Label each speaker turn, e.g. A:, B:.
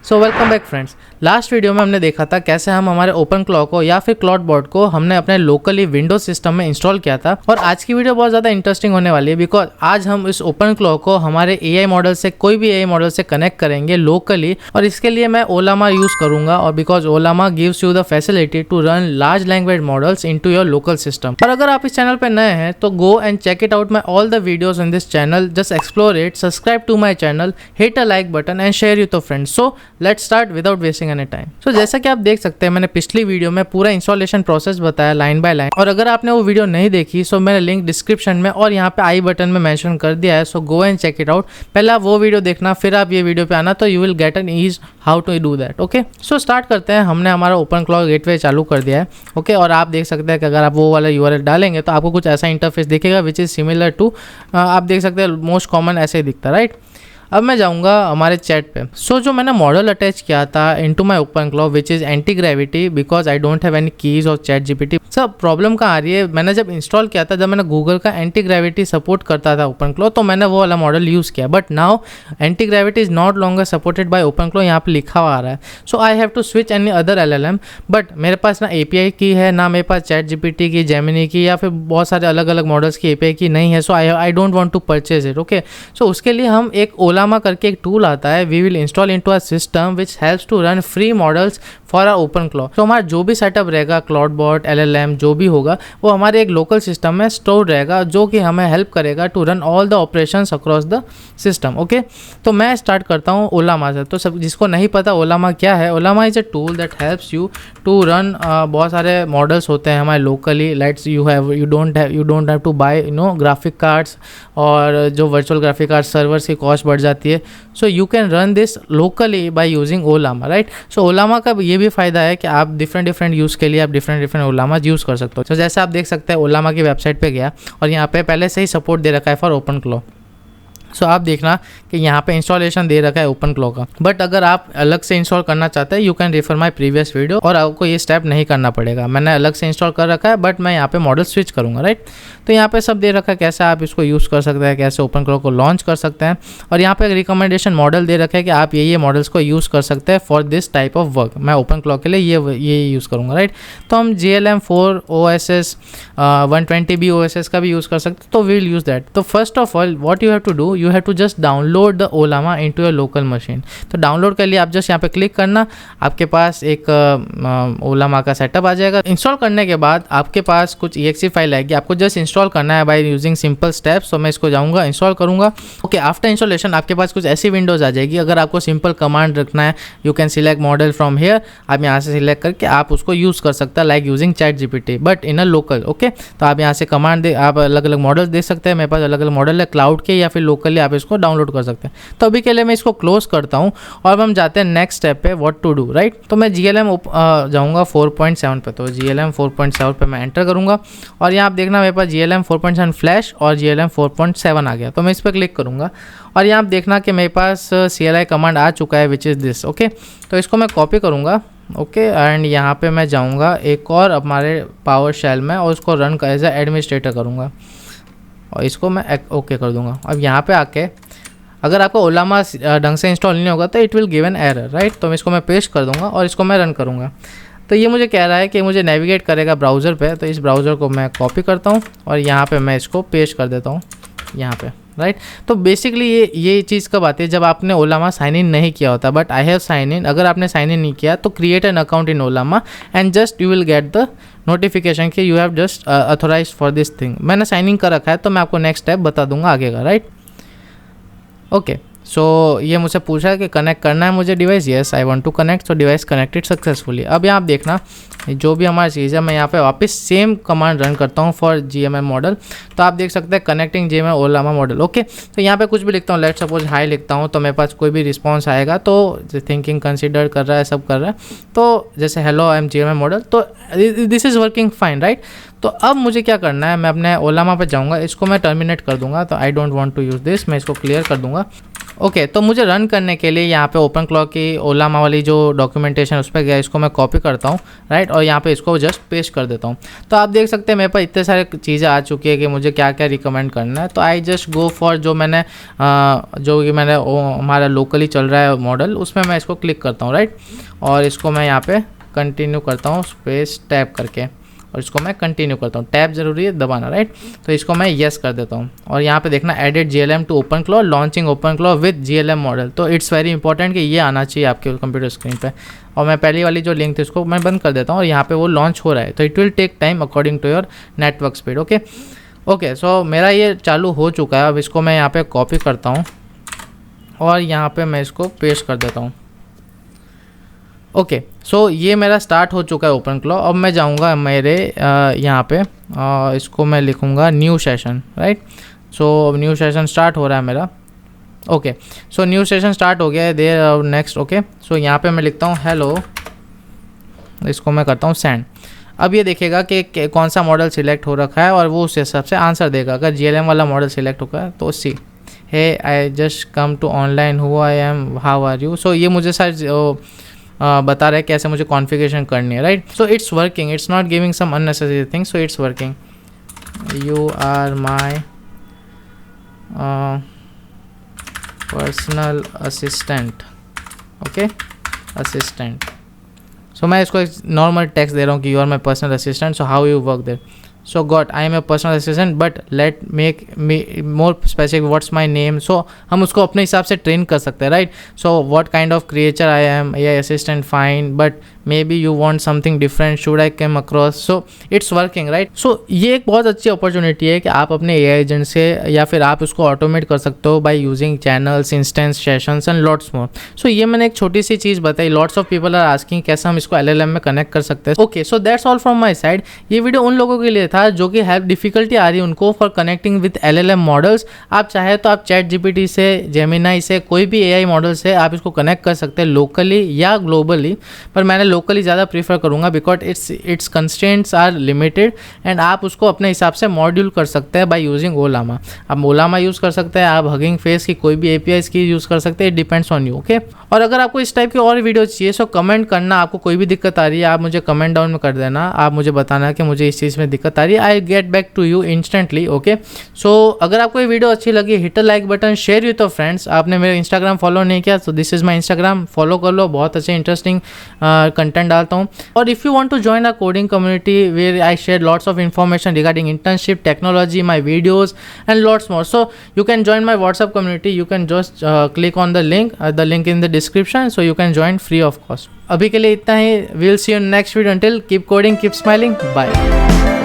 A: So welcome back friends. Last video में हमने देखा था कैसे हम हमारे ओपन क्लॉ को या फिर क्लॉडबॉट को हमने अपने लोकली विंडोज सिस्टम में इंस्टॉल किया था। और आज की वीडियो बहुत ज़्यादा इंटरेस्टिंग होने वाली है बिकॉज आज हम इस ओपन क्लॉ को हमारे एआई मॉडल से कोई भी एआई मॉडल से कनेक्ट करेंगे लोकली। और इसके लिए मैं ओलामा यूज़ करूँगा और because Ollama gives you the facility to run large language models into your local system. और अगर आप इस चैनल पर नए हैं तो go and check it out my all the videos in this channel, just explore it, subscribe to my channel, hit a like button and share you to friends. So let's start without wasting any time. So जैसा कि आप देख सकते हैं मैंने पिछली video में पूरा इंस्टॉलेशन प्रोसेस बताया लाइन बाय लाइन। और अगर आपने वो वीडियो नहीं देखी सो मैंने लिंक डिस्क्रिप्शन में और यहाँ पे आई बटन में मेंशन कर दिया है। So go and check it out. पहले आप वो वीडियो देखना फिर आप ये वीडियो पे आना तो you will get an ease how to do that. Okay, so start करते हैं। हमने हमारा ओपन क्लॉ गेटवे चालू कर दिया है। ओके, और आप देख सकते हैं कि अगर आप वो वाला यूआरएल डालेंगे तो आपको कुछ ऐसा इंटरफेस दिखेगा विच इज़ सिमिलर टू, आप देख सकते हैं मोस्ट कॉमन ऐसे ही दिखता है, राइट। अब मैं जाऊंगा हमारे चैट पे। सो जो मैंने मॉडल अटैच किया था into my open claw which is anti gravity because I don't have any keys और चैट जीपीटी। सब प्रॉब्लम कहाँ आ रही है, मैंने जब इंस्टॉल किया था, जब मैंने गूगल का एंटी ग्रेविटी सपोर्ट करता था ओपन क्लॉ तो मैंने वो वाला मॉडल यूज़ किया। But now Antigravity is not longer supported by OpenClaw, यहाँ पे लिखा हुआ आ रहा है। So I have to switch any other LLM। बट मेरे पास ना API की है, ना मेरे पास चैट जीपीटी की, जेमिनी की या फिर बहुत सारे अलग अलग मॉडल्स की API की नहीं है। So I don't want to purchase it. Okay, so उसके लिए हम एक ओलामा करके एक टूल आता है, we will install into a system which helps to run free models for our open claw. तो हमारा जो भी सेटअप रहेगा क्लॉडबॉट LLM जो भी होगा वो हमारे एक लोकल सिस्टम में स्टोर रहेगा जो कि हमें हेल्प करेगा to run all the operations across the system. Okay, तो मैं स्टार्ट करता हूँ ओलामा से। तो सब जिसको नहीं पता ओलामा क्या है, Ollama is a tool that helps you to run बहुत सारे मॉडल्स होते हैं हमारे locally. Let's you don't have to buy graphic cards और जो वर्चुअल ग्राफिक कार्ड सर्वर्स की कॉस्ट बढ़ जाती है। So you can run this locally by using Ollama, right. So Ollama का ये भी फायदा है कि आप डिफरेंट यूज़ के लिए आप डिफरेंट ओलामा यूज़ कर सकते हो। तो जैसे आप देख सकते हैं ओलामा की वेबसाइट पे गया और यहाँ पे पहले से ही सपोर्ट दे रखा है फॉर ओपन क्लॉ। सो आप देखना कि यहाँ पे इंस्टॉलेशन दे रखा है ओपन क्लॉ का। बट अगर आप अलग से इंस्टॉल करना चाहते हैं you can refer my previous video और आपको ये स्टेप नहीं करना पड़ेगा। मैंने अलग से इंस्टॉल कर रखा है बट मैं यहाँ पे मॉडल स्विच करूँगा, राइट। तो यहाँ पे सब दे रखा है कैसे आप इसको यूज़ कर सकते हैं, कैसे ओपन क्लॉ को लॉन्च कर सकते हैं। और यहाँ पे एक रिकमेंडेशन मॉडल दे रखा है कि आप ये मॉडल्स को यूज़ कर सकते हैं for this type of work. मैं ओपन क्लॉ के लिए ये यूज़ करूँगा, राइट। तो हम GLM4 OSS 120B OSS का भी यूज़ कर सकते हैं, तो वी विल यूज़ दैट। तो first of all what you have to do, you have to just download the Ollama into your local machine. तो डाउनलोड के लिए आप जस्ट यहाँ पे क्लिक करना, आपके पास एक ओलामा का सेटअप आ जाएगा। इंस्टॉल करने के बाद आपके पास कुछ EXE फाइल आएगी, आपको जस्ट इंस्टॉल करना है बाय यूजिंग सिंपल स्टेप्स। तो मैं इसको जाऊँगा इंस्टॉल करूँगा। ओके, आफ्टर इंस्टॉलेशन आपके पास कुछ ऐसी विंडोज़ आ जाएगी। अगर आपको सिंपल कमांड रखना है you can select model from here, आप यहाँ से सिलेक्ट करके आप उसको यूज़ कर सकते हैं like using chat GPT but in a local. Okay, तो आप यहाँ से कमांड आप अलग अलग मॉडल्स देख सकते हैं। मेरे पास अलग अलग मॉडल है क्लाउड के या फिर लोकली, आप इसको डाउनलोड कर सकते हैं। तो अभी के लिए मैं इसको क्लोज करता हूँ और हम जाते हैं नेक्स्ट स्टेप पे व्हाट टू डू, राइट। तो मैं GLM जाऊँगा 4.7 पे। तो GLM 4.7 पे मैं एंटर करूँगा और यहाँ आप देखना मेरे पास GLM 4.7 फ्लैश और GLM 4.7 आ गया। तो मैं इस पर क्लिक करूँगा और यहाँ आप देखना कि मेरे पास CLI कमांड आ चुका है विच इज़ दिस। ओके, तो इसको मैं कॉपी करूँगा। ओके, एंड यहाँ पे मैं जाऊँगा एक और हमारे पावर शेल में और उसको रन एज ए एडमिनिस्ट्रेटर करूँगा और इसको मैं ओके कर दूँगा। अब यहाँ पे आके अगर आपको ओलामा ढंग से इंस्टॉल नहीं होगा तो it will give an error, right. तो मैं इसको मैं पेस्ट कर दूँगा और इसको मैं रन करूँगा। तो ये मुझे कह रहा है कि मुझे नेविगेट करेगा ब्राउज़र पे। तो इस ब्राउज़र को मैं कॉपी करता हूँ और यहाँ पे मैं इसको पेस्ट कर देता हूँ यहाँ पे, राइट। तो बेसिकली ये चीज़ कब आती है, जब आपने ओलामा साइन इन नहीं किया होता। But I have sign in. अगर आपने साइन इन नहीं किया तो create an account in Ollama and just you will get the notification कि you have just authorized for this thing. मैंने साइन इन कर रखा है तो मैं आपको नेक्स्ट स्टेप बता दूंगा आगे का, राइट। ओके, सो ये मुझसे पूछा है कि कनेक्ट करना है मुझे device. Yes, I want to connect. So device connected successfully. अब यहाँ आप देखना जो भी हमारी चीज़ है मैं यहाँ पे वापस सेम कमांड रन करता हूँ फॉर GMM मॉडल। तो आप देख सकते हैं कनेक्टिंग GMM ओलामा मॉडल। ओके, तो यहाँ पे कुछ भी लिखता हूँ, लेट सपोज हाई लिखता हूँ तो मेरे पास कोई भी रिस्पॉन्स आएगा। तो थिंकिंग कंसिडर कर रहा है, सब कर रहा है। तो जैसे hello I am GMM model, तो this is working fine, right. तो अब मुझे क्या करना है, मैं अपने ओलामा पे जाऊँगा, इसको मैं टर्मिनेट कर दूँगा, तो I don't want to use this, मैं इसको क्लियर कर दूँगा। ओके तो मुझे रन करने के लिए यहाँ पे ओपन क्लॉक की ओलामा वाली जो डॉक्यूमेंटेशन उस पर गया, इसको मैं कॉपी करता हूँ राइट, और यहाँ पे इसको जस्ट पेस्ट कर देता हूँ। तो आप देख सकते हैं मेरे पास इतने सारे चीज़ें आ चुकी है कि मुझे क्या क्या रिकमेंड करना है। तो आई जस्ट गो फॉर जो मैंने हमारा लोकली चल रहा है मॉडल, उसमें मैं इसको क्लिक करता हूँ राइट, और इसको मैं यहाँ पे कंटिन्यू करता हूँ स्पेस टैप करके, और इसको मैं कंटिन्यू करता हूँ, टैप जरूरी है दबाना राइट। तो इसको मैं येस कर देता हूँ, और यहाँ पे देखना added GLM to open claw, launching open claw with GLM model. तो इट्स वेरी इंपॉर्टेंट कि ये आना चाहिए आपके कंप्यूटर स्क्रीन पे। और मैं पहली वाली जो लिंक थी उसको मैं बंद कर देता हूँ, और यहाँ पे वो लॉन्च हो रहा है। तो it will take time according to your network speed. Okay so मेरा ये चालू हो चुका है। अब इसको मैं यहाँ पे कॉपी करता हूँ और यहाँ पे मैं इसको पेस्ट कर देता हूँ। ओके सो ये मेरा स्टार्ट हो चुका है ओपन क्लॉ। अब मैं जाऊँगा मेरे यहाँ पे इसको मैं लिखूँगा new session right. So new session start हो रहा है मेरा। Okay so new session start हो गया है देयर नेक्स्ट। ओके सो यहाँ पे मैं लिखता हूँ हेलो, इसको मैं करता हूँ सेंड। अब ये देखेगा कि कौन सा मॉडल सिलेक्ट हो रखा है और वो उस हिसाब से आंसर देगा। अगर GLM वाला मॉडल सिलेक्ट होगा है तो see hey I just come to online who I am how are you. So ये मुझे सर बता रहा है कैसे मुझे कॉन्फ़िगरेशन करनी है right. So it's working, it's not giving some unnecessary things, so it's working. You are my personal assistant. Okay assistant. So मैं इसको एक नॉर्मल टेक्स्ट दे रहा हूँ कि you are my personal assistant, so how you work there. So got I am a personal assistant but let make me more specific what's my name. So हम उसको अपने हिसाब से ट्रेन कर सकते हैं right. So what kind of creature I am, a assistant fine but may be you want something different, should I come across. So it's working right. So ये एक बहुत अच्छी अपॉर्चुनिटी है कि आप अपने AI एजेंट से या फिर आप उसको ऑटोमेट कर सकते हो by using channels, instances, sessions and lots more. So ये मैंने एक छोटी सी चीज़ बताई। Lots of people are asking कैसे हम इसको LLM में कनेक्ट कर सकते हैं। Okay so that's all from my side. ये वीडियो उन लोगों के लिए था जो कि हेल्प डिफिकल्टी आ रही है उनको for connecting with LLM models. आप चाहे तो आप ChatGPT से, जेमिनाई से, कोई भी AI मॉडल से आप इसको कनेक्ट कर सकते हैं लोकली या ग्लोबली, पर मैंने लोकली ज़्यादा प्रीफर करूँगा because it's constraints are limited and आप उसको अपने हिसाब से मॉड्यूल कर सकते हैं बाय यूजिंग ओलामा। आप ओलामा यूज़ कर सकते हैं, आप हगिंग फेस की कोई भी APIs की यूज़ कर सकते हैं, it depends on you. Okay और अगर आपको इस टाइप की और वीडियो चाहिए सो कमेंट करना। आपको कोई भी दिक्कत आ रही है आप मुझे कमेंट डाउन में कर देना, आप मुझे बताना कि मुझे इस चीज़ में दिक्कत आ रही है, I get back to you instantly. Okay so अगर आपको ये वीडियो अच्छी लगी hit a like button, share with your friends. आपने मेरा इंस्टाग्राम फॉलो नहीं किया तो this is my Instagram, follow कर लो, बहुत अच्छे इंटरेस्टिंग कंटेंट डालता हूँ। और if you want to join a coding community where I share lots of information regarding internship, technology, my videos and lots more, so you can join my WhatsApp community. You can just click on the link in the description, so you can join free of cost. अभी के लिए इतना ही, we'll see you in next video. Until keep coding, keep smiling, bye.